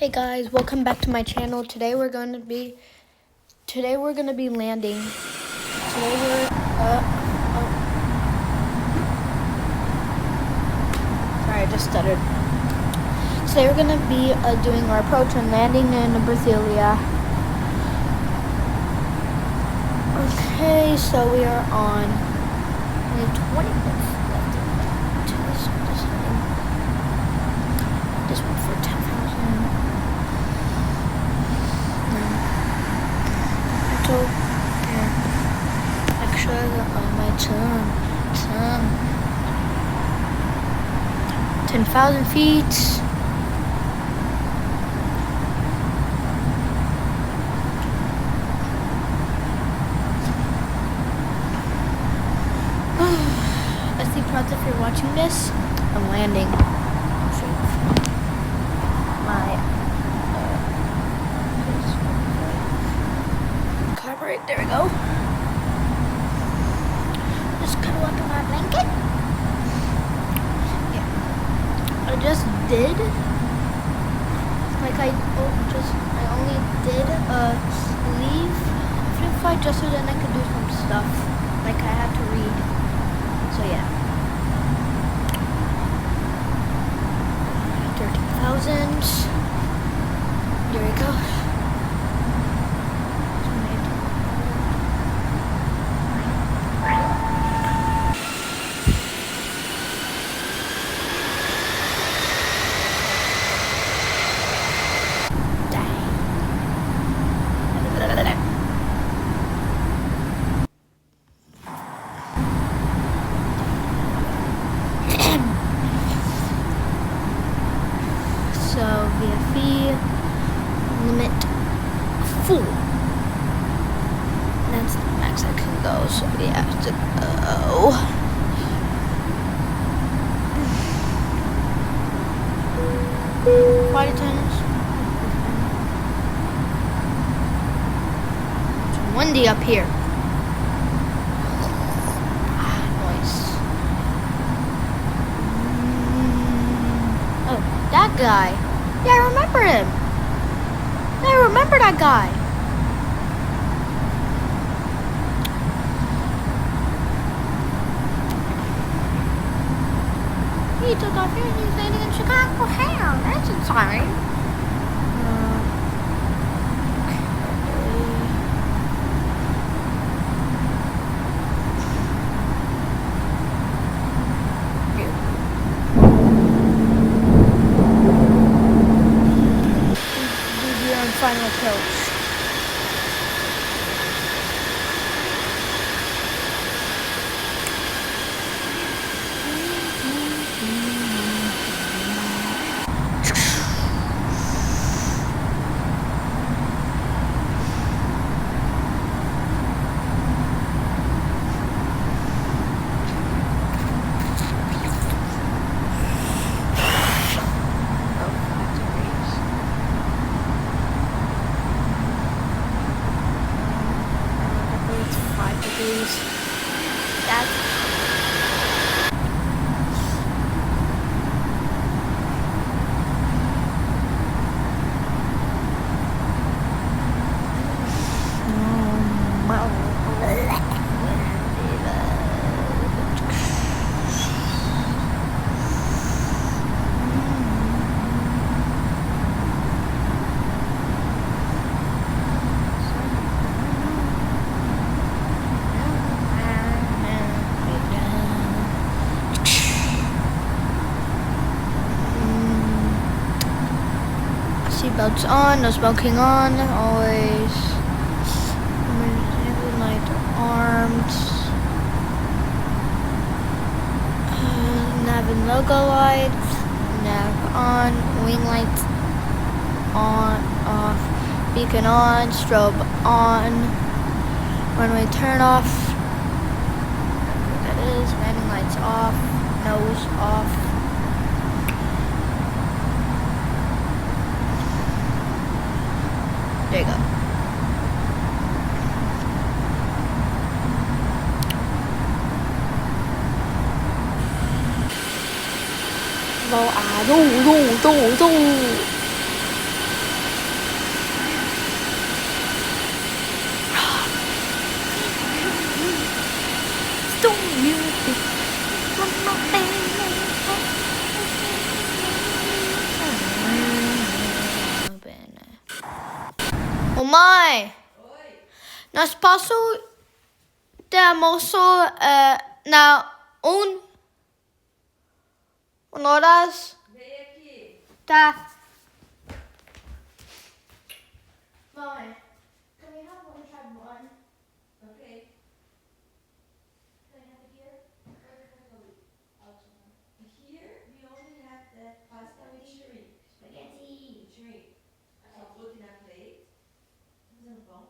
Hey guys, welcome back to my channel. Today we're gonna be landing. Today we're sorry, I just stuttered. Today we're gonna be doing our approach and landing in Brasilia. Okay, so we are on. We have 20 minutes left to this thing. This one for 10,000. So, yeah. Actually, my turn. 10,000 feet. SD Prods, if you're watching this, I'm landing. Right, there we go. Just cuddle up in my blanket. Yeah. I just did. I only did leave Flip Flight just so then I could do some stuff. Like I had to read. So yeah. 13,000. There we go. So VFE limit 4. That's the max I can go. So we have to go. Flight attendants. It's windy up here. Noise. Oh, that guy. Yeah, I remember him. I remember that guy. He took off here and he's landing in Chicago. How? That's insane. Final approach. That's seatbelts on, no smoking on, always. Emergency light armed. Nav and logo lights. Nav on, wing lights on, off, beacon on, strobe on, runway turn off. That is, landing lights off, nose off. There you go. Vô à, Mãe, nós posso ter almoço na horas? Vem aqui. Tá. Mãe, can we have lunch at 1? Okay. Can I have it here? Here we only have that pasta with shrink. Spaghetti. Shrink. So put in a plate. Tá fazendo pão?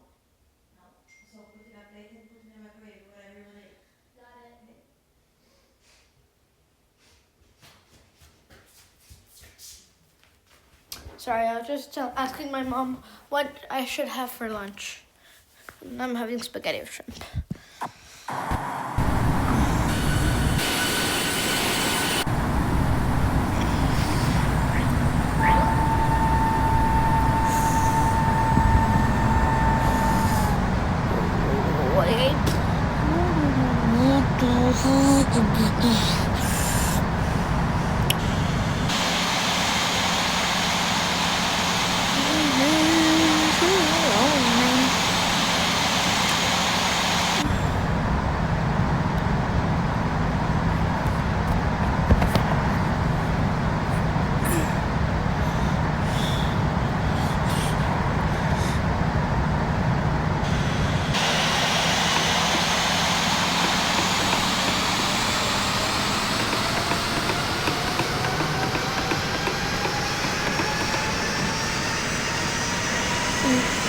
Não. So put in a plate and put in the microwave, whatever you want to eat. Got it. Sorry, I was just asking my mom what I should have for lunch. I'm having spaghetti with shrimp.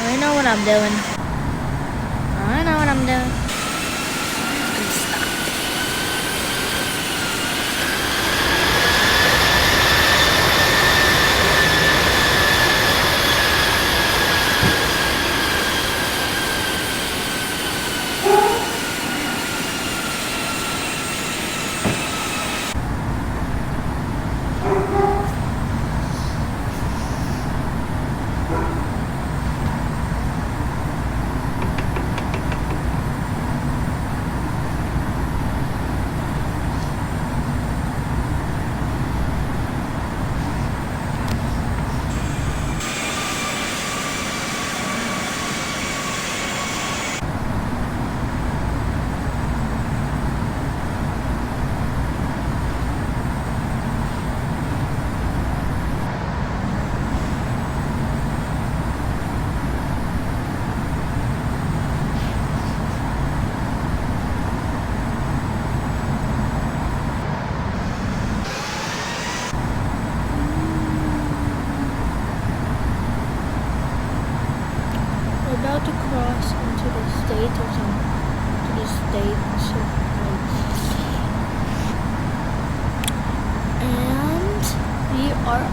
I know what I'm doing. I know what I'm doing. We're about to cross into the state or something. To the state. And we are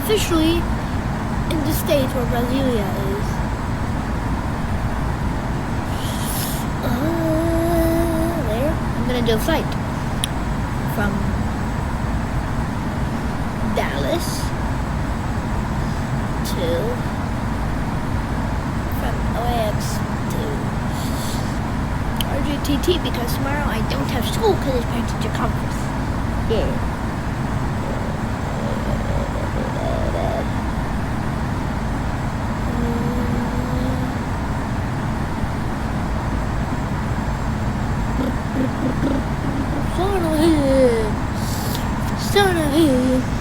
officially in the state where Brasilia is. There. I'm gonna do a flight from Dallas from LAX to RGTT because tomorrow I don't have school because it's parent teacher conference. Yeah. Son of him.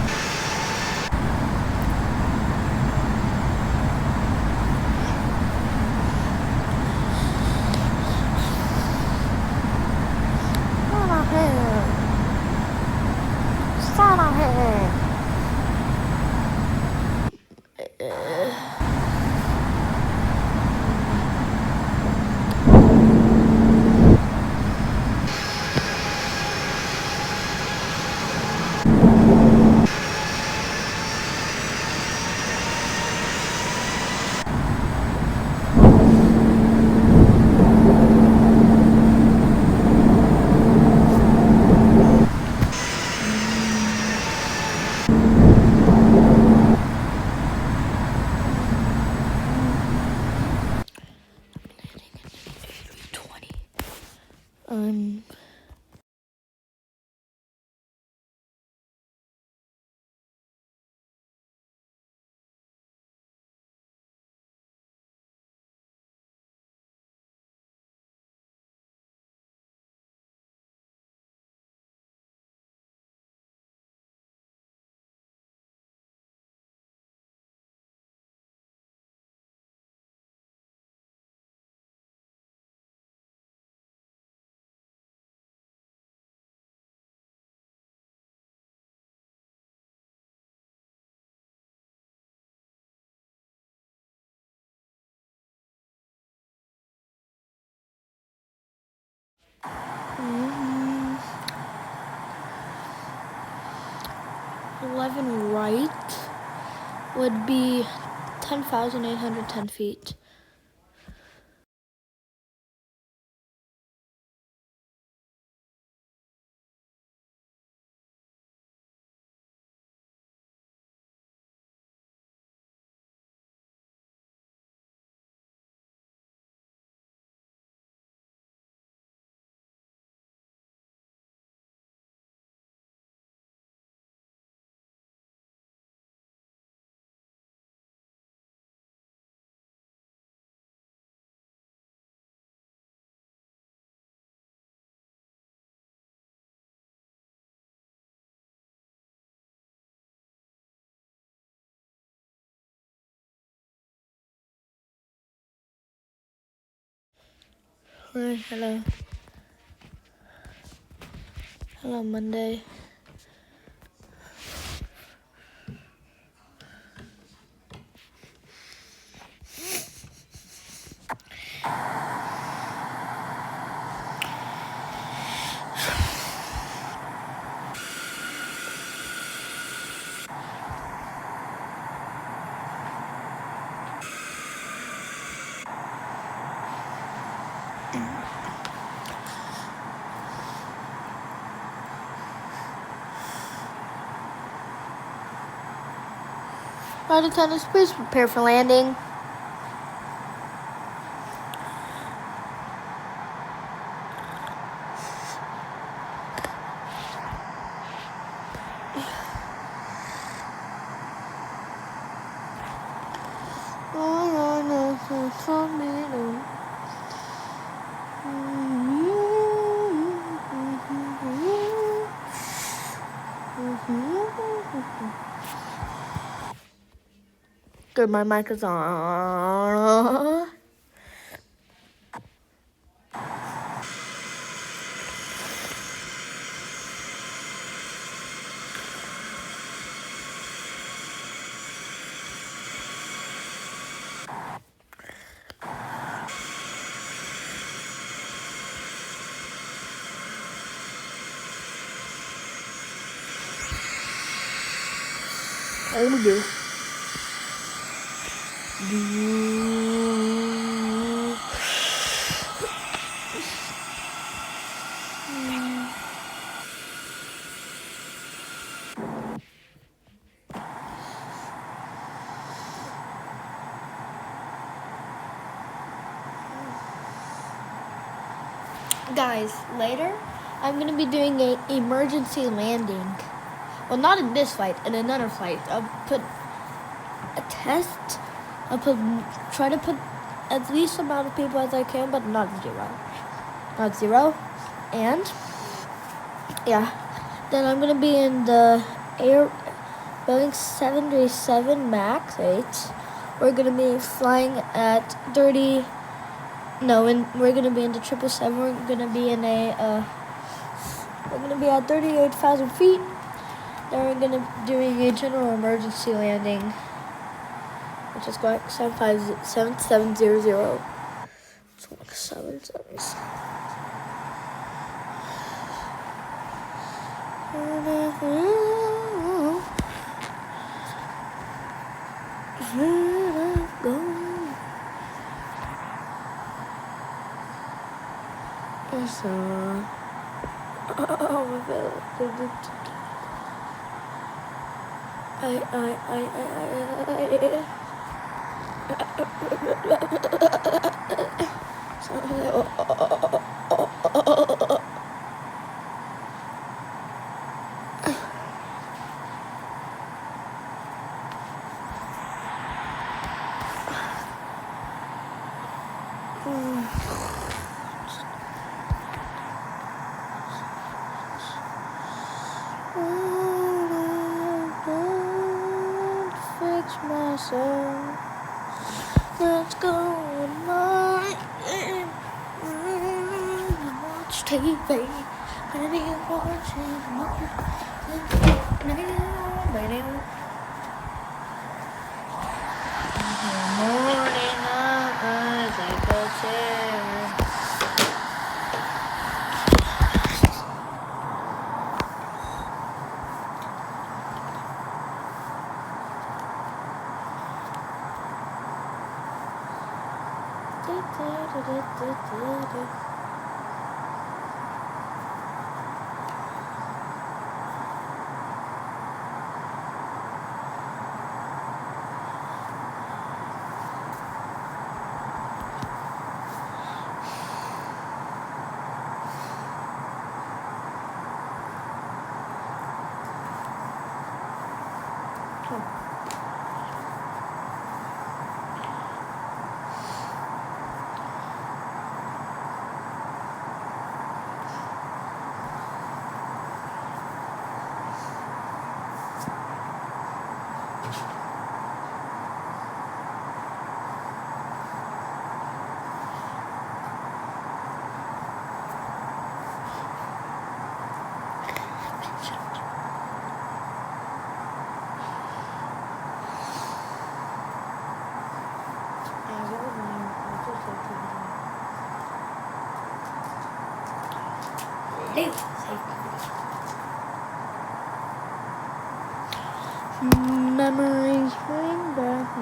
Mm, 11 right would be 10,810 feet. Hi, hello. Hello, Monday. Flight attendants, please prepare for landing. Good, my mic is on. Let me do. Guys, later I'm gonna be doing an emergency landing. Well, not in this flight, in another flight. I'll put a test. Try to put as least amount of people as I can, but not zero. Not zero. And yeah, then I'm gonna be in the Boeing 737 MAX 8. We're gonna be flying at 30. No, and we're gonna be in the 777. We're gonna be in we're gonna be at 38,000 feet. Then we're gonna be doing a general emergency landing, which is going 7700. It's like 777. Fix myself. Let's go tonight and watch TV. And you watching morning, I take a chair.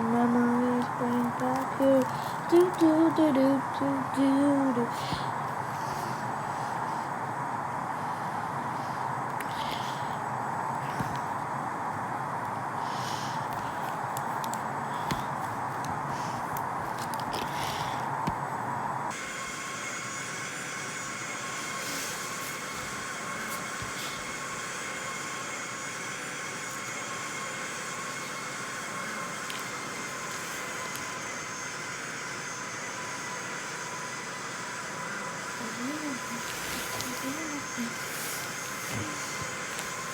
Memories bring back you. Do do do do do do do.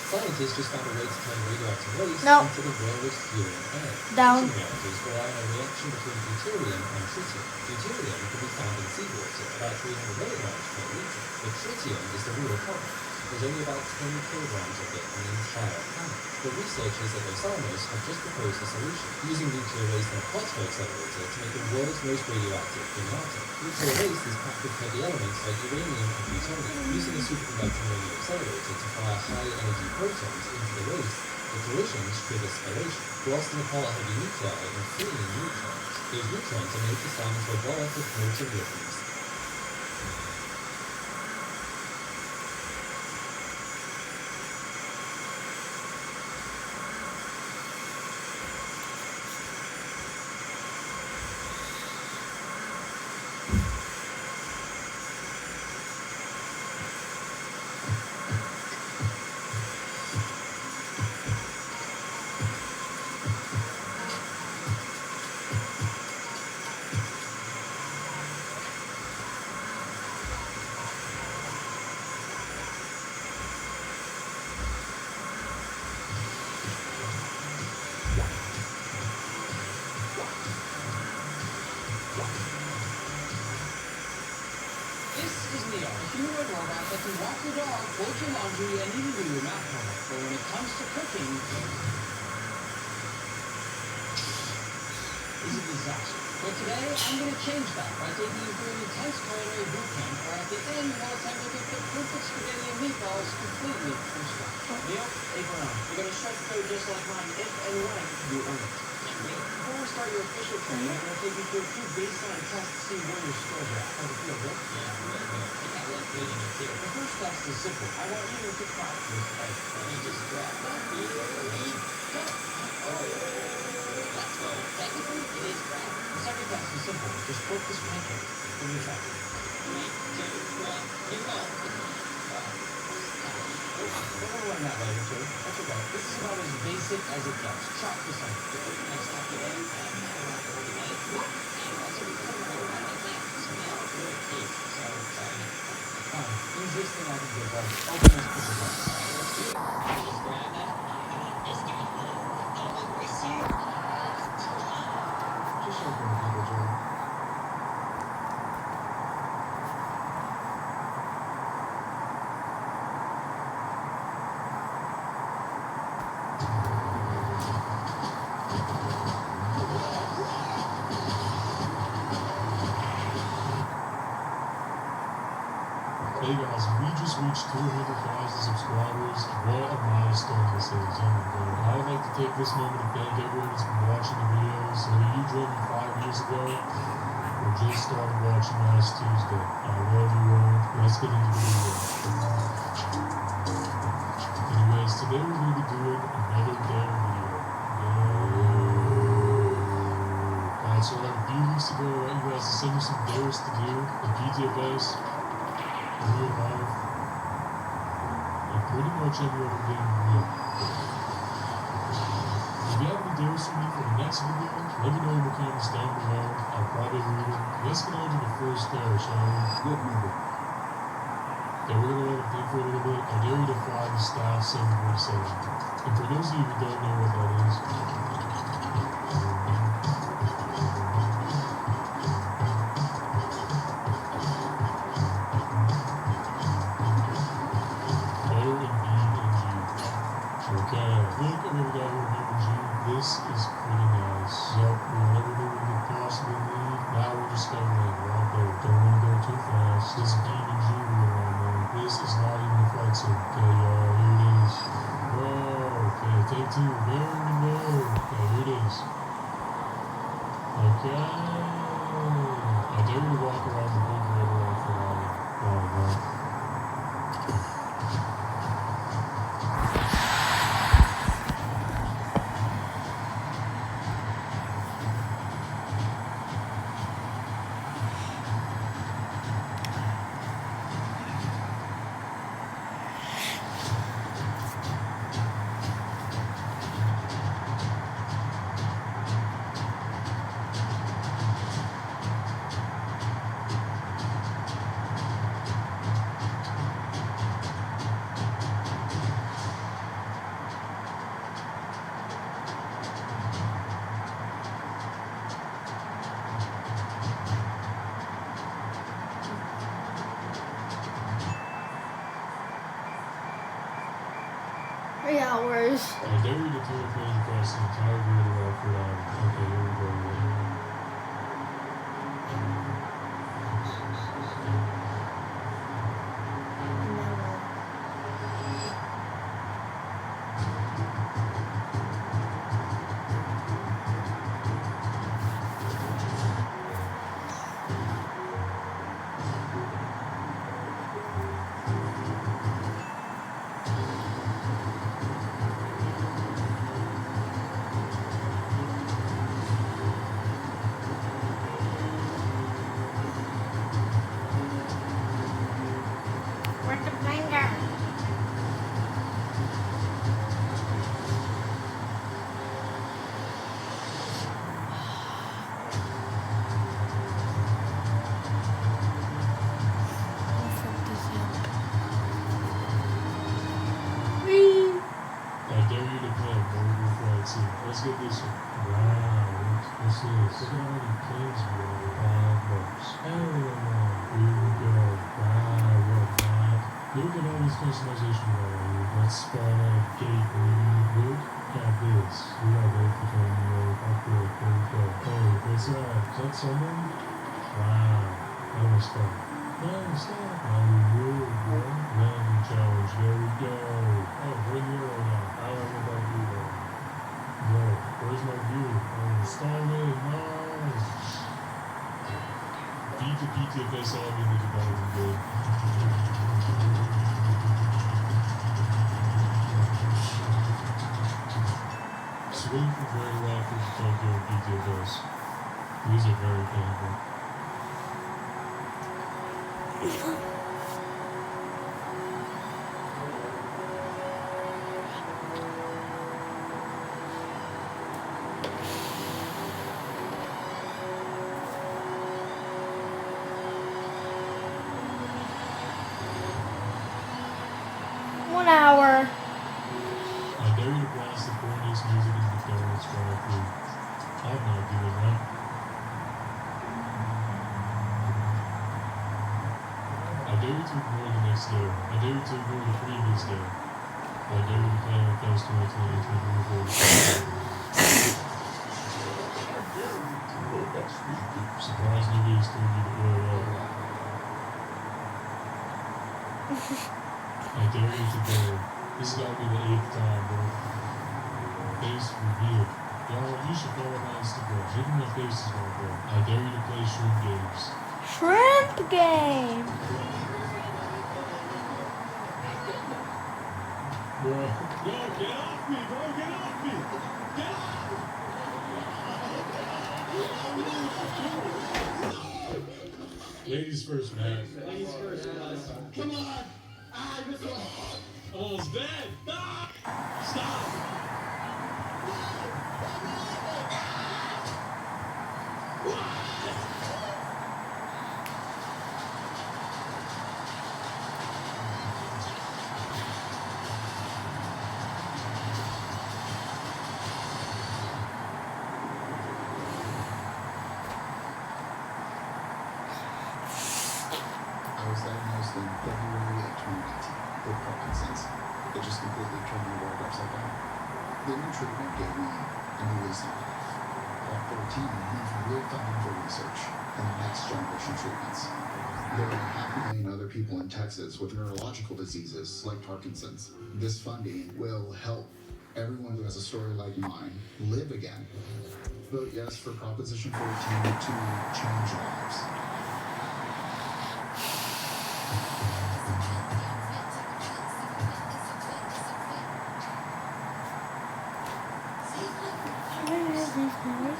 Scientists just found a way to turn radioactive waste No. into the rarest fuel on Earth. Down. Fusion reactors rely on a reaction between deuterium and tritium. Deuterium can be found in seawater, about 300 milligrams per litre, but tritium is the real problem. There's only about 10 kilograms of it on the entire planet. The researchers at Los Alamos have just proposed a solution, using nuclear waste and a particle accelerator to make the world's most radioactive thin atom. Nuclear waste is packed with heavy elements like uranium and plutonium. Using a superconducting radio accelerator to fire high-energy protons into the waste, the collisions trigger spallation, blasting apart heavy nuclei and freeing neutrons. Those neutrons are made to slam into a bar of molten lithium. humanoid robot that can walk your dog, fold your laundry, and even do your math homework. But when it comes to cooking, it's a disaster. But today, I'm going to change that by taking you through an intense culinary boot camp where at the end, we'll attempt to cook the perfect spaghetti and meatballs completely from scratch. Neil, take her on. You're going to strike code just like mine if and when you earn it. Before we start your official training, I'm going to take you through a few baseline tests to see where your skills are at. How does it feel, good? Yeah, really good. I got one good in it, too. The first test is simple. I want you to try this egg. Let me just grab that. Here we go. Let's go. Technically, it is brown. The second test is simple. Just flip this pancake. Give me a try. 3, 2, 1, you go. We're going to learn that later, too. That's okay. This is about as basic as it gets. Chop this up. Next up today, easiest thing I can do, bud. Open this piece of just grab that. Just open the pickle jar. Hey guys, we just reached 200,000 subscribers. What a milestone this is. Oh my god. I'd like to take this moment to thank everyone who's been watching the videos. You joined me 5 years ago. or just started watching last Tuesday, I love you all. Let's get into the video. Anyways, today we're going to be doing another dare video. Alright, so like a few weeks ago, I want you guys to send me some dares to do in PTFS, in real life, and pretty much any other game real. If you have any dares for me for the next video, let me know in the comments down below. I'll probably read them. Let's get on to the first dare, shall we? Good movie. Okay, we're gonna let it think for a little bit. I dare you to fly the Staff 747. And for those of you who don't know what that is, okay, look at what we got here in G. This is pretty nice. Yep, we got everything we could possibly need. Now we're just gonna land right there. Don't want to go too fast. This B and G wheel on there. This is not even a flight sim. Okay, y'all, here it is. Whoa, okay, take two. Very low. Okay, here it is. Okay. I dare you to walk around the whole grid around for an hour. Oh, no. Three hours. I dare you to throw a plane across the entire grid of Rockford Island. Okay, here we go. Where's the plane go? I dare you to play a mobile flight sim. Let's get this one. Wow, what's this? Look at how many planes we have. $5. Hell yeah. Here we go. Wow, what map. Look at all this customization right here. Let's spawn out a gate. Look at this. We got both the terminal. Upgrade. There we go. Hey, what's that? Is that someone? Wow, that was fun. Nice, landing challenge, there we go. Oh, we're in Euro now. I don't know about you though. Yo, where's my view? Oh, Starman, nice. PTFS all in the Dubai is good. Swing from Grand Rapids to Tokyo PTFS. These are very painful. One hour. I dare you to blast the corniest music in the Darren's Drive through. I'm not doing that. I dare you to ignore the next dare. I dare you to ignore the previous dare. I dare you to play on Festival 2020. Surprise nobody has told you to oil up. I dare you to dare. This has got to be the 8th time, bro. Face revealed. Y'all You should follow my Instagram. Look at my faces on there. I dare you to play shrimp games. Shrimp game. Bro, yo, get off me, bro, get off me! Get off! Ladies first, man. Ladies first, guys. Come on! Ah, I missed one. Almost dead! Ah! Stop! I was diagnosed in February of 2019 with Parkinson's. It just completely turned my world upside down. The new treatment gave me a new lease on life. At 14, moved real funding for research and next generation treatments. There are 500,000 other people in Texas with neurological diseases like Parkinson's. This funding will help everyone who has a story like mine live again. Vote yes for Proposition 14 to change lives.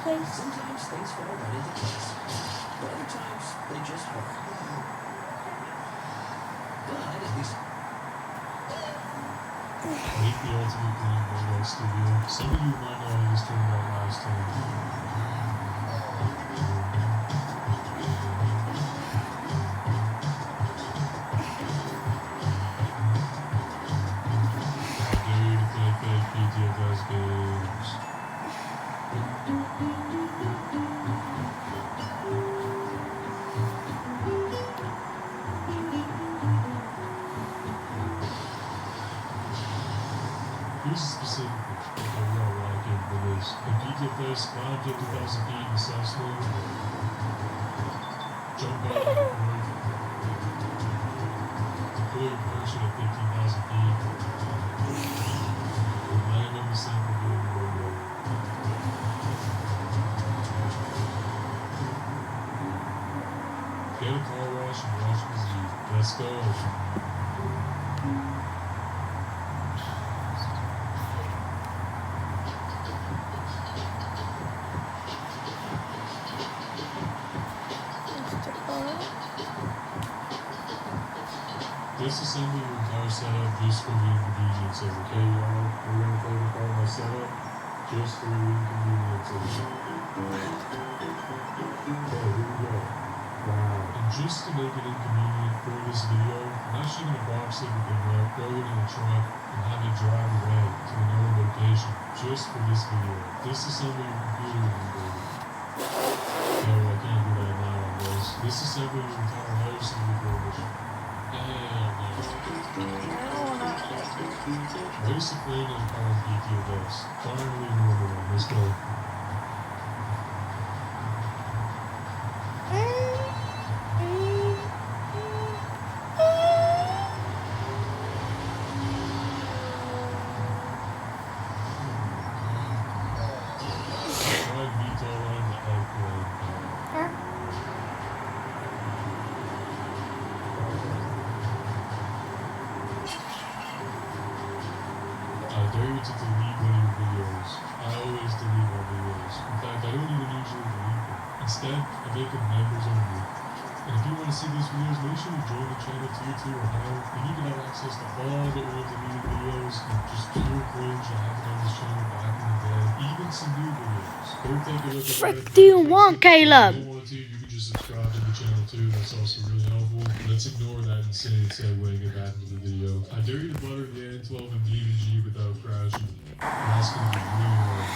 Sometimes things fall right into place, but other times they just fall. But at least Make the ultimate green Lego studio. Some of you might know how this turned out last time. I dare you to play fake PTFS games. Here's a specific picture. I don't know why I came for this. A PTFS climb 50,000 feet in the South Slope. Jump out of the roof. Deploy a parachute at 15,000 feet. Land on the sample during the roadway. Get a car wash and wash the Z. Let's go. Disassemble your entire setup just for the inconvenience of it. Okay, y'all, we're gonna play with all my setup just for the inconvenience of it. Okay, here we go. Wow. And just to make it inconvenient for this video, I'm actually gonna box everything up, throw it in a truck, and have it drive away to another location just for this video. Disassemble your computer and baby. No, I can't do that now on this. Disassemble your entire house and refurbish. Race the plane and power PTFS. Finally, another one. Let's go. Drive VTOL on the airplane. I dare you to delete one of your videos. I always delete my videos. In fact, I don't even usually delete them. Instead, I make them members only. And if you want to see these videos, make sure you join the channel tier 2 or higher, and you can have access to all the old deleted videos and just pure cringe I have on this channel back in the day. Even some new videos. Go take a look at Frick that. do you want, Caleb? If you want to, you can just subscribe to the channel too. That's also really helpful. Let's ignore that insane segue and get back into the video. I dare you to butter the N12 and DVG without crashing. That's gonna be really hard.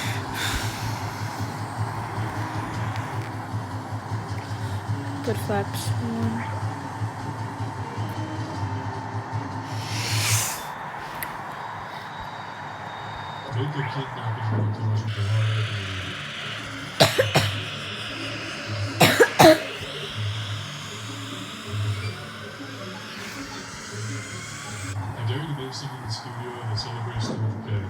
Good flex. Make a kidnapping montage with the hard I dare you to make something in the studio that celebrates the birthday.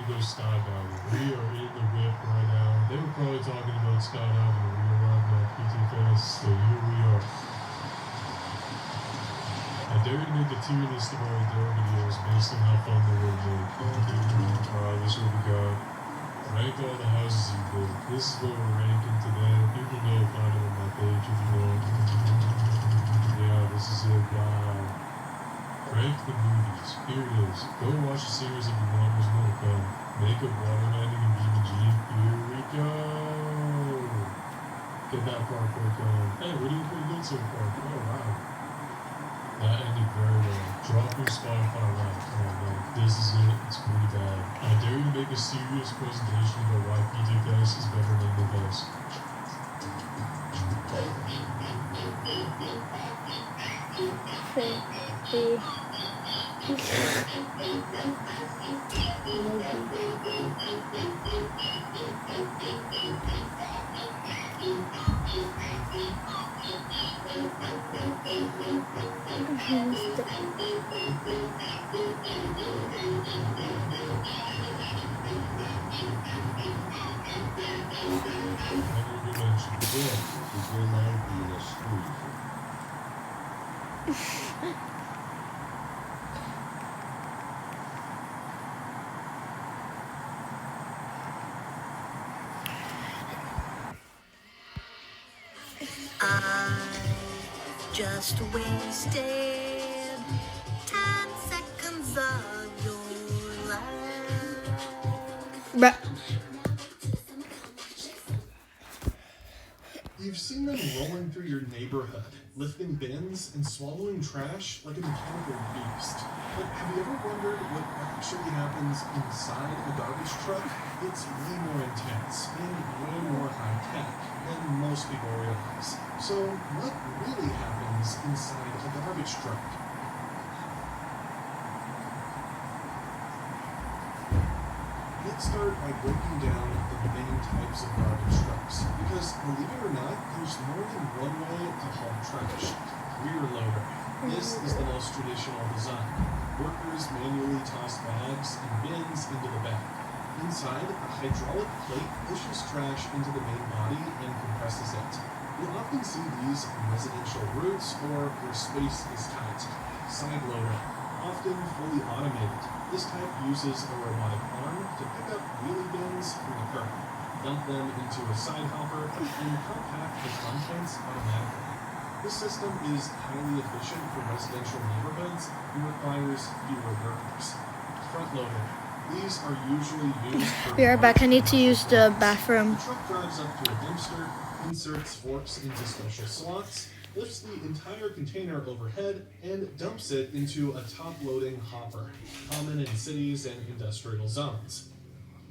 go skydiving. We are in the whip right now. They were probably talking about skydiving in real life at PTFest, so here we are. I dare you to make a tier list of our Adore videos based on how fun they will make. Alright, this is what we got. Rank all the houses you built. This is what we're ranking today. People know, find it on my page if you want. Yeah, this is it. Wow. Rank the movies. Here it is. Go watch the series if you want. There's more to come. Make a water landing in BBG. Here we go. Get that parkour going. Hey, we're doing pretty good so far. Oh, wow. That ended very well. Drop your Spotify rap. Oh man, this is it. It's pretty bad. I dare you to make a serious presentation about why PTFest is better than the best. Honorable mention. Yeah, because you're now being a screw. Just wasted 10 seconds of your life. Bruh. You've seen them rolling through your neighborhood, lifting bins and swallowing trash like a mechanical beast. But have you ever wondered what actually happens inside a garbage truck? It's way more intense and way more high-tech than most people realize. So what really happens inside a garbage truck? Let's start by breaking down the main types of garbage trucks, because believe it or not, there's more than one way to haul trash. Rear loader. This is the most traditional design. Workers manually toss bags and bins into the bag. Inside, a hydraulic plate pushes trash into the main body and compresses it. You'll often see these on residential routes or where space is tight. Side loader. Often fully automated. This type uses a robotic arm to pick up wheelie bins from the curb, dump them into a side hopper, and compact the contents automatically. This system is highly efficient for residential neighborhoods and requires fewer workers. Front loader. These are usually used for... Be right back. I need to use the bathroom. The truck drives up to a dumpster, inserts forks into special slots, lifts the entire container overhead, and dumps it into a top-loading hopper, common in cities and industrial zones.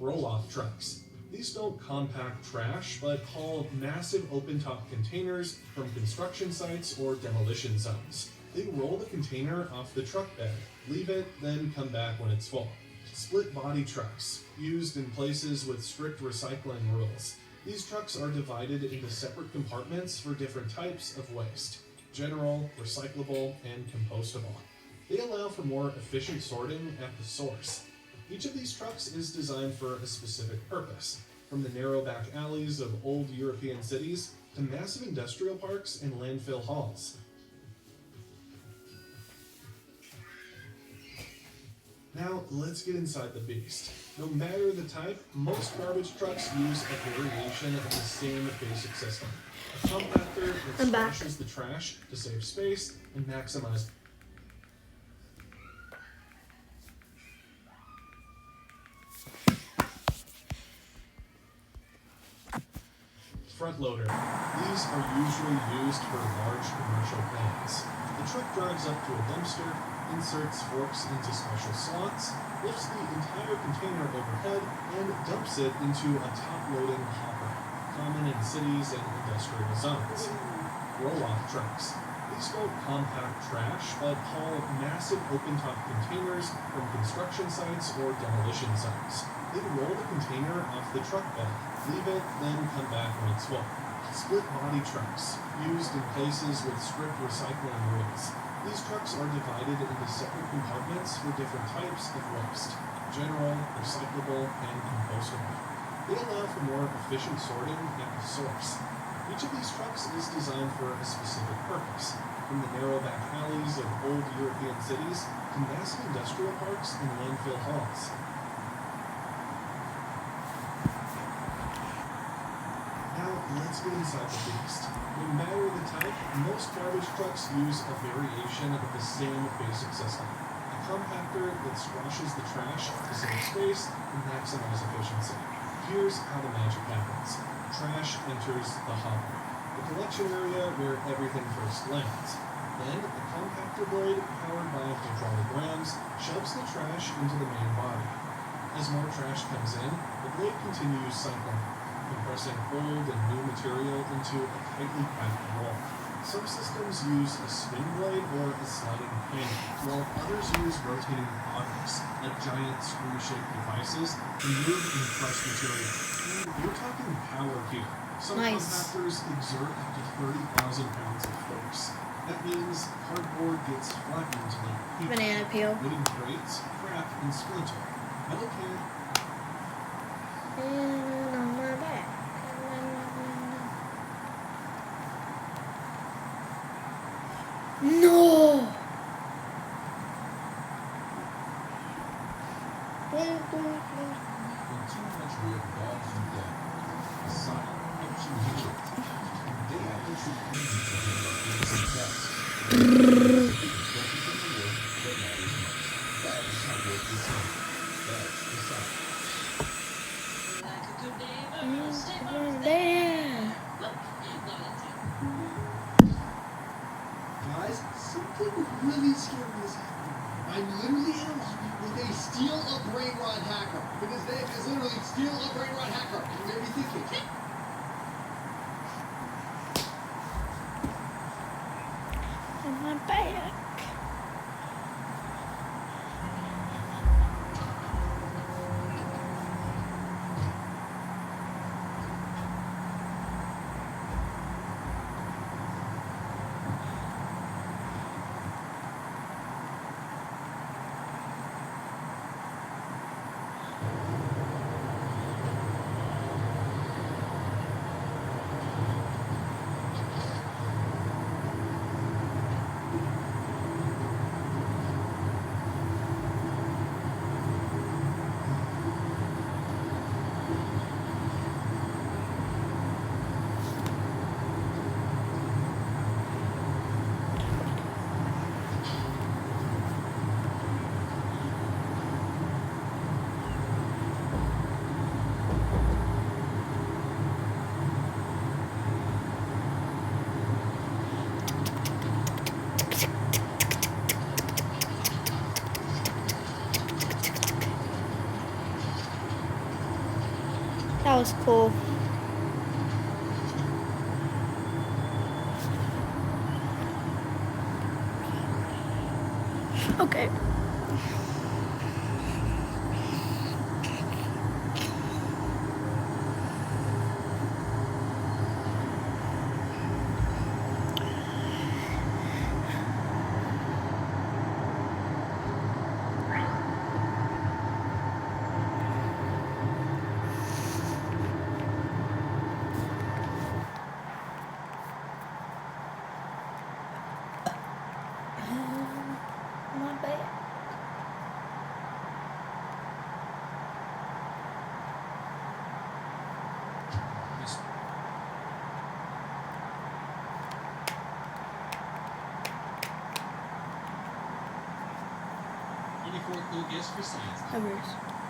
Roll-off trucks. These don't compact trash, but haul massive open-top containers from construction sites or demolition zones. They roll the container off the truck bed, leave it, then come back when it's full. Split-body trucks, used in places with strict recycling rules. These trucks are divided into separate compartments for different types of waste: general, recyclable, and compostable. They allow for more efficient sorting at the source. Each of these trucks is designed for a specific purpose, from the narrow back alleys of old European cities to massive industrial parks and landfill halls. Now, let's get inside the beast. No matter the type, most garbage trucks use a variation of the same basic system. A compactor that smashes the trash to save space and maximize. Front loader. These are usually used for large commercial plants. The truck drives up to a dumpster, inserts forks into special slots, lifts the entire container overhead, and dumps it into a top-loading hopper, common in cities and industrial zones. Roll-off trucks. These don't compact trash, but haul massive open-top containers from construction sites or demolition zones. They roll the container off the truck bed, leave it, then come back when it's full. Split-body trucks, used in places with strict recycling rules. These trucks are divided into separate compartments for different types of waste: general, recyclable, and compostable. They allow for more efficient sorting at the source. Each of these trucks is designed for a specific purpose, from the narrow back alleys of old European cities to massive industrial parks and landfill hauls. Now, let's get inside the beast. No matter the type, most garbage trucks use a variation of the same basic system: a compactor that squashes the trash to save space and maximize efficiency. Here's how the magic happens. Trash enters the hopper, the collection area where everything first lands. Then, a compactor blade powered by hydraulic rams shoves the trash into the main body. As more trash comes in, the blade continues cycling, compressing old and new material into a tightly packed wall. Some systems use a spin blade or a sliding panel, while others use rotating autos, like giant screw-shaped devices, to move and crush material. And we're talking power here. Some Nice. compactors exert up to 30,000 pounds of force. That means cardboard gets flattened like paper. Banana peel. Wooden crates crack and splinter. Metal can And on my back. No! When too much red bogs you down, a sign helps you heal it. They actually easy to handle some tests. Focus on the work that matters most. That's how work is handled. That's the sign. Like a good day, but you'll stay for There. Guys, something really scary is happening. I'm literally in a lobby with a steal a brain rot hacker. But his name is literally steal a brain rot hacker. You made me thinking. On my back. That was cool. Okay. My bad. Just 24 cool gifts for science. Hovers.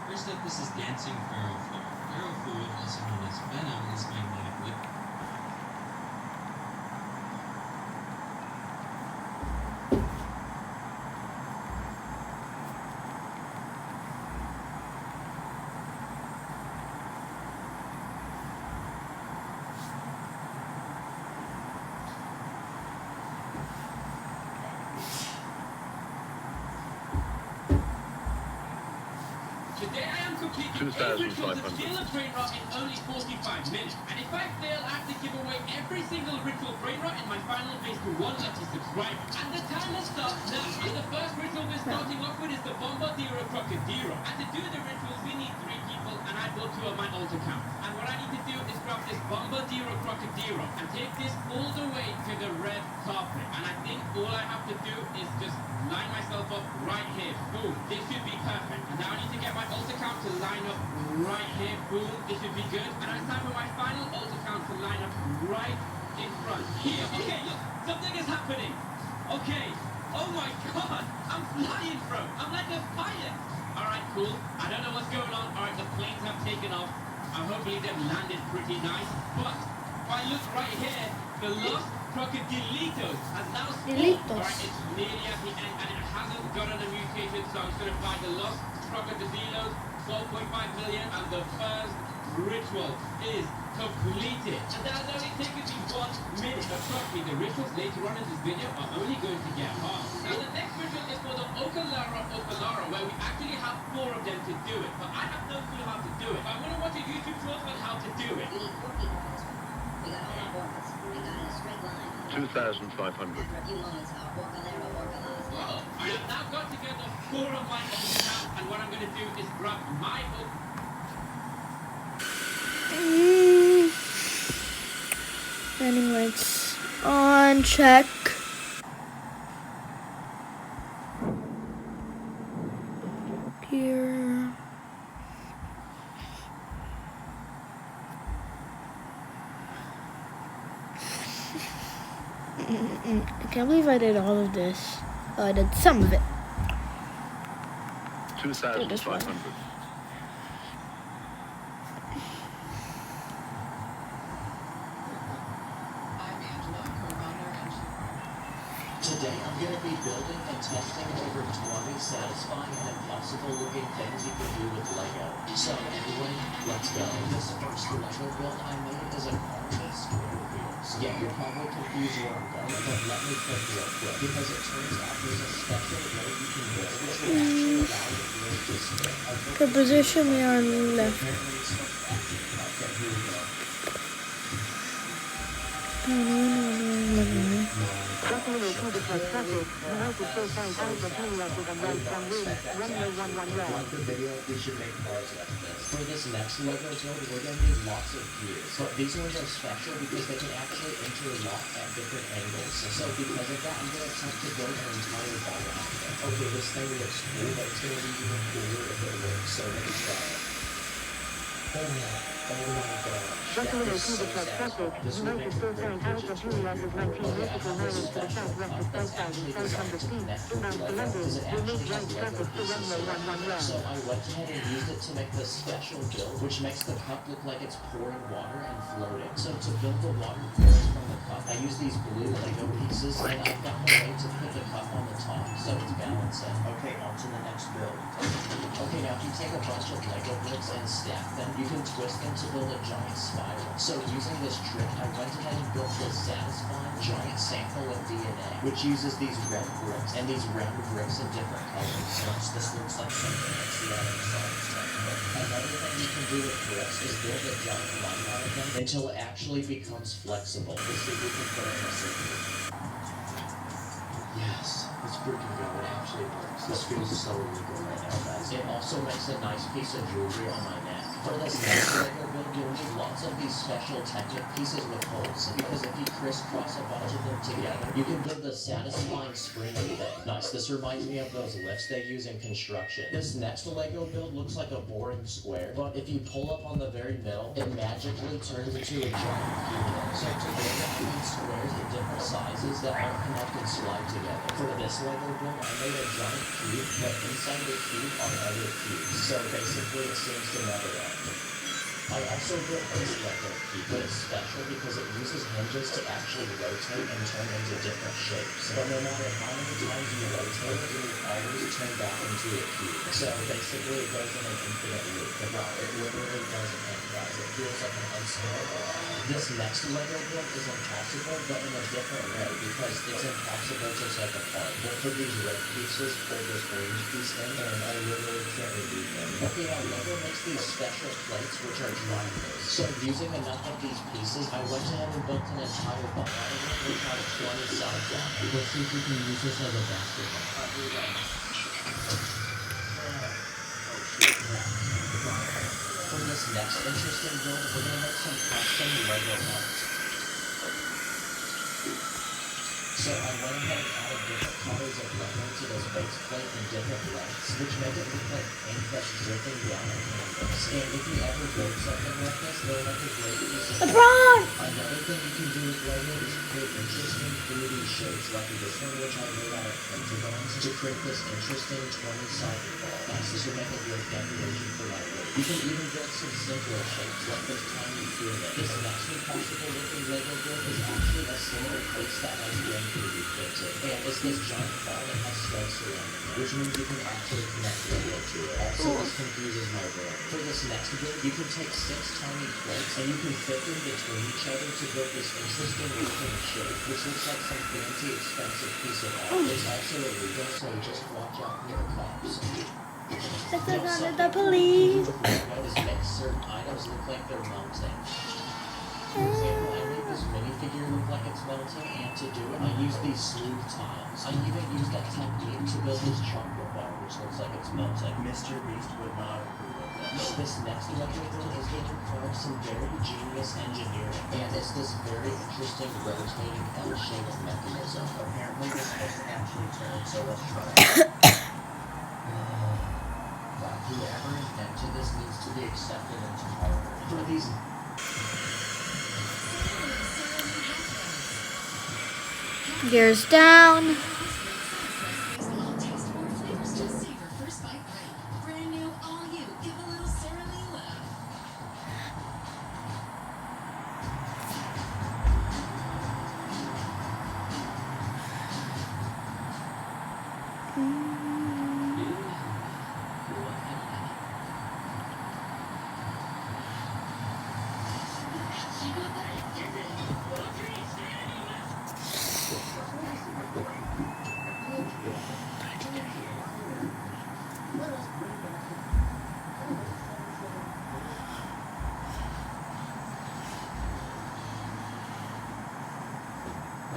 First up, this is dancing ferrofluid. Ferrofluid, also known as venom, is magnetic liquid. Today I am cooking ritual to steal a brain rot in only 45 minutes. And if I fail, I have to give away every single ritual brain rot in my final phase to one lucky subscriber. And the timer starts now. And the first ritual we're starting off with is the Bombardiro Crocodilo. And to do the rituals, we need 3 people, and I brought 2 of my alt accounts. And what I need to do is grab this Bombardiro Crocodilo and take this all the way to the red carpet. And I think all I have to do is just line myself up right here. Boom. This should be perfect. And now I need to get my alt account to line up right here. Boom. This should be good. And it's time for my final alt account to line up right in front here. Okay, look. Something is happening. Okay. Oh my god. I'm flying, bro. I'm like a pilot. Alright, cool. I don't know what's going on. Alright, the planes have taken off. Hopefully they've landed pretty nice. But if I look right here, the Lost Crocodilitos has now spawned. Alright, it's nearly at the end and it hasn't gotten a mutation, so I'm just going to find the Lost Crocodilitos, 12.5 million, and the first ritual is completed. And that has only taken me 1 minute. But trust me, the rituals later on in this video are only going to get hard. Now the next ritual is for the Okalara, where we actually have 4 of them to do it. But I have no clue how to do it. I'm going to watch a YouTube tutorial on how to do it. We need 4 people for this one. We got to have orcas. We got in a straight line. 2,500. After a few moments, our Orcalero Orcalas. Whoa. I have now got together 4 of my alt accounts, and what I'm going to do is grab my Landing lights on, check. Here. I can't believe I did all of this. I did some of it. 2,500. Today I'm going to be building and testing over 20 satisfying and impossible looking things you can do with Lego. So anyway, let's go. This first Lego build I made is a car with square wheels. Yeah, you're probably confused where I'm going, but let me click real quick. Because it turns out there's a special way you can build which will actually allow the wheels to spin. The position we are left. Okay, here we go. Like the video, we should make cars like this. For this next Lego build, we're going to need lots of gears. But these ones are special because they can actually interlock at different angles. So because of that, I'm going to attempt to build an entire ball out of it. Okay, this thing looks cool, but it's going to be even cooler if it works. So let's try it. Oh my gosh. That is so satisfying. This will make a great picture for you. Okay, I have this special cup that's actually designed to connect with Lego because it actually has Lego pieces in it. So I went ahead and used it to make this special build, which makes the cup look like it's pouring water and floating. So to build the water pouring from the cup, I use these blue Lego pieces, and I found a way to put the cup on the top so it's balancing. Okay, on to the next build. Okay, now if you take a bunch of Lego bricks and stack them, you can twist them to build a giant spiral. So using this trick, I went ahead and built this satisfying giant sample of DNA, which uses these red bricks and these round bricks in different colors. So this looks like something that's the other side. Another thing you can do with bricks is build a giant line out of them until it actually becomes flexible. Let's see if we can put it in a circle. Yes, it's freaking good. It actually works. This feels so really good right now, guys. It also makes a nice piece of jewelry on my neck. For this next Lego build, you'll need lots of these special Technic pieces with holes, because if you crisscross a bunch of them together, you can build a satisfying springy thing. Nice, this reminds me of those lifts they use in construction. This next Lego build looks like a boring square, but if you pull up on the very middle, it magically turns into a giant cube. So to build it, you need squares in different sizes that all connect and slide together. For this Lego build, I made a giant cube, but inside the cube are other cubes. So basically, it seems to never end. I also built this Lego key, but it's special because it uses hinges to actually rotate and turn into different shapes. But no matter how many times you rotate it, it will always turn back into a cube. So basically it goes in an infinite loop. Wow, it literally doesn't end, guys. It feels like an unscalable. This next Lego build is impossible, but in a different way, because it's impossible to take apart. But for these red pieces, pull this orange piece in, and I literally can't remove them. Okay, now Lego makes these special plates, which are grinders. So using enough of these pieces, I went ahead and built an entire ball out of it, which had 20 sides on it. Let's see if we can use this as a basketball. Here we go. For this next interesting build, we're going to make some custom Lego parts. So I went ahead and added different colors of Lego to this base plate in different lengths, which made it look like ink that's dripping down a canvas. And if you ever build something like this, they'll make a great piece of LeBron! Another thing you can do with Lego is create interesting 3D shapes like this one, which I made out of pentagons, to create this interesting 20-sided ball. Nice, this will make a great decoration for my room. You can even build some simpler shapes like this tiny pyramid. This next impossible looking Lego build is actually a single place that has been 3D printed. And it's this giant ball that has studs surrounding it, which means you can actually connect Lego to it. Also, this confuses my brain. For this next build, you can take 6 tiny plates and you can fit them between each other to build this interesting looking shape, which looks like some fancy, expensive piece of art. It's also illegal, so just watch out for the cops. It's another the police. Notice makes certain items look like they're melting. For example, I made this minifigure look like it's melting, and to do it, I used these smooth tiles. I even used that technique to build this chocolate bar, which looks like it's melting. Mr. Beast would not approve of this. This next Lego build is going to require some very genius engineering, and it's this very interesting rotating L-shaped mechanism. Apparently, this doesn't actually turn, so let's try it. Whoever invented this needs to be accepted into Harvard. For these Gears down.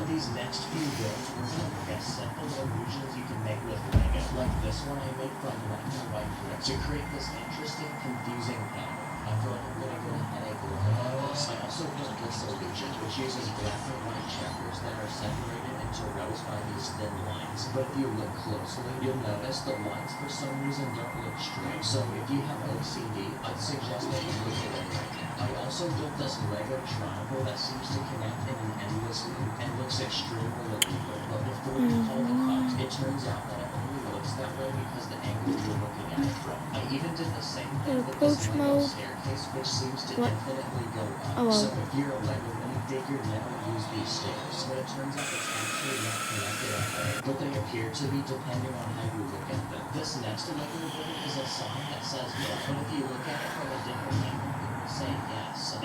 These next few builds, we're going to look at simple illusions you can make with Lego. Like this one I made from black and white bricks to create this interesting, confusing pattern. I feel like I'm going to get a headache looking at this. I also built this illusion, which uses black and white checkers that are separated into rows by these thin lines. But if you look closely, you'll notice the lines for some reason don't look straight. So if you have OCD, I'd suggest that you look at it right now. I also built this Lego triangle that seems to connect in an endless loop and looks extremely illegal. But before you call the cops, it turns out that it only looks that way because the angle you're looking at it from. I even did the same thing with this Lego staircase, which seems to infinitely go up. Oh, well. So if you're a Lego minifigure, never use these stairs. But it turns out it's actually not connected at all. But they appear to be depending on how you look at them. This next Lego building is a sign that says no, but if you look at it from a different angle, it will say yes.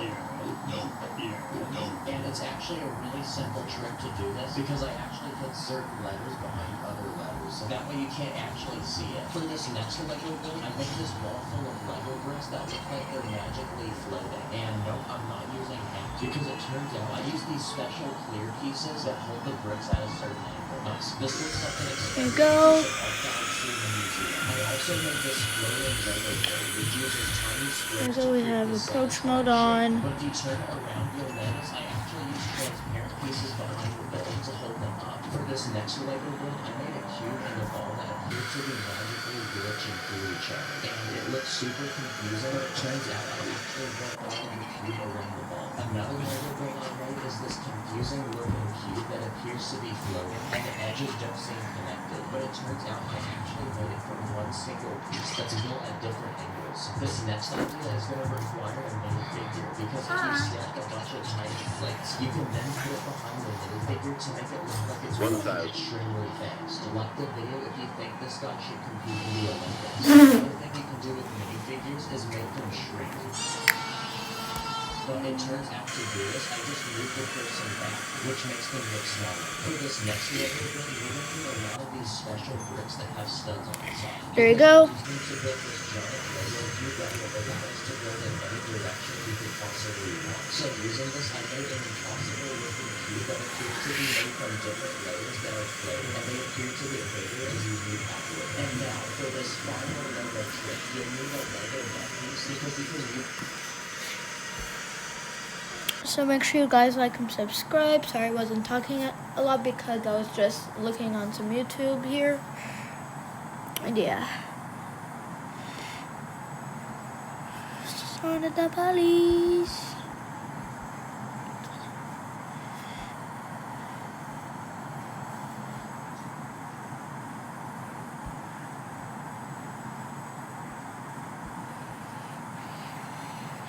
And it's actually a really simple trick to do this because I actually put certain letters behind other letters, so that way you can't actually see it. For this next Lego build, I made this wall full of Lego bricks that look like they're magically floating. And no, I'm not using half because it turns out I use these special clear pieces that hold the bricks at a certain angle. Nice. This looks like an There you expensive go. piece of art that I'd see in a museum. I also made this floating Lego build, which uses tiny squares So to we create have this approach satisfying mode on. shape. But if you turn it around, you'll notice I actually use transparent pieces behind the building to hold them up. For this next Lego build, I made a cube and a ball that appeared to be magically glitching through each other. And it looked super confusing, but it turns out I actually worked on the cube around the ball. Another Lego build I made is this confusing looking cube that appears to be floating, and the edges don't seem connected. But it turns out I actually made it from one single piece that's built at different angles. This next idea is going to require a minifigure, because if you stack a bunch of tiny plates, you can then put it behind the minifigure to make it look like it's moving extremely fast. Like the video if you think this guy should compete in the Olympics. Another thing you can do with minifigures is make them shrink. But it turns out to do this, I just moved the person back, which makes them look smaller. For this next Lego build, you're going to need a lot of these special bricks that have studs on the side. There you go. You need to build this giant Lego cube that will allow us to build in any direction you could possibly want. So using this, I made an impossible looking cube that appears to be made from different layers that are floating, and they appear to get bigger as you move outward. And now, for this final Lego trick, you'll need a Lego neck piece, because you can use... So make sure you guys like and subscribe. Sorry I wasn't talking a lot because I was just looking on some YouTube here. And yeah. Son of the police.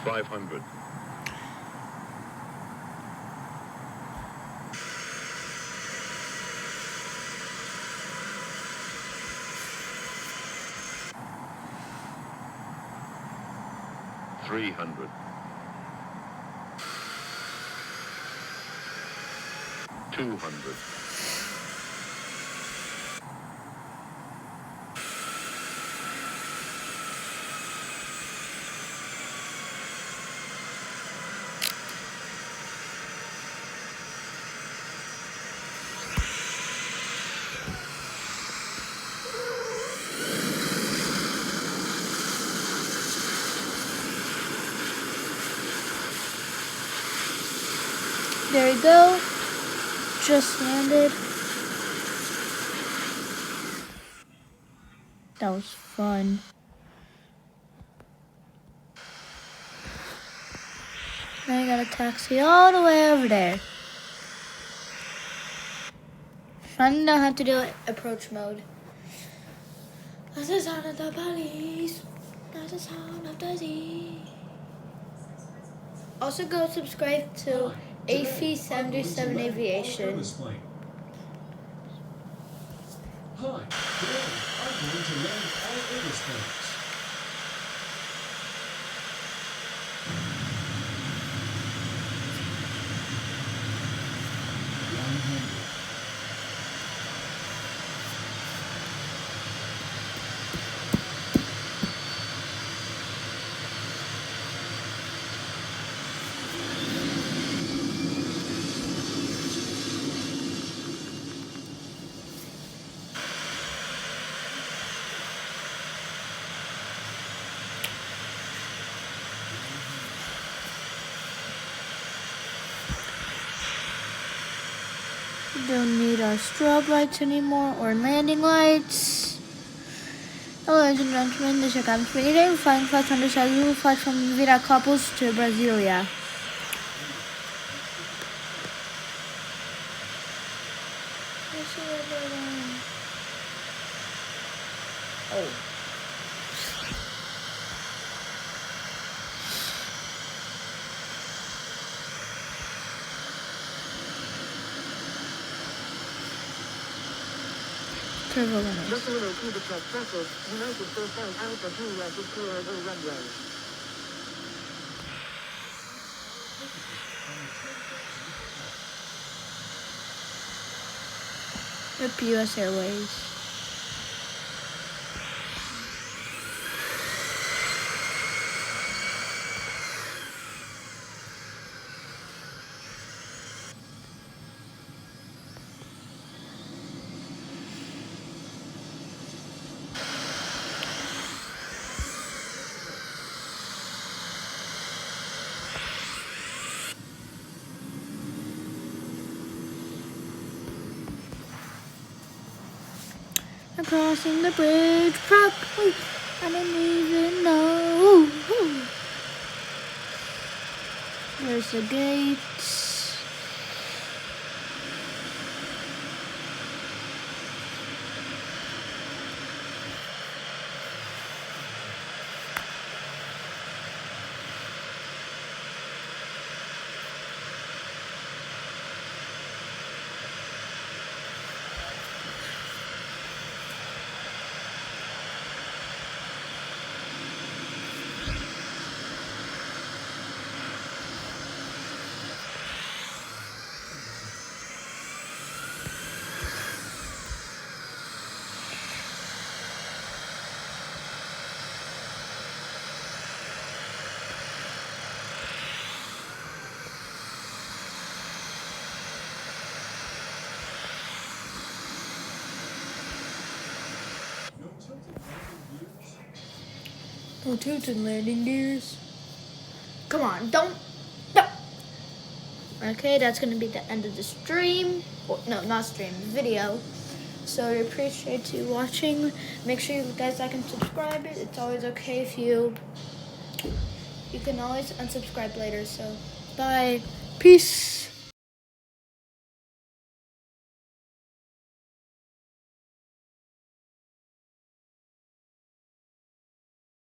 $500. $300. $200. There you go. Just landed. That was fun. Now I got a taxi all the way over there. I don't know how to do it. Approach mode. That's the sound of the police. That's the sound of the sea. Also go subscribe to AC77 Aviation. Hi, today I'm going to land all Airbus planes. We don't need our strobe lights anymore or landing lights. Hello, ladies and gentlemen, this is Captain Speedy Day. We're flying flights under Zulu flights from Viracopos to Brasilia. Oh. Turbulence. Rip US Airways. I'm crossing the bridge properly. I don't even know. There's the gates. No tilted landing gears. Come on, don't. Okay, that's gonna be the end of the stream. Or, no, not stream, video. So I appreciate you watching. Make sure you guys like and subscribe. It's always okay if you can always unsubscribe later. So bye, peace.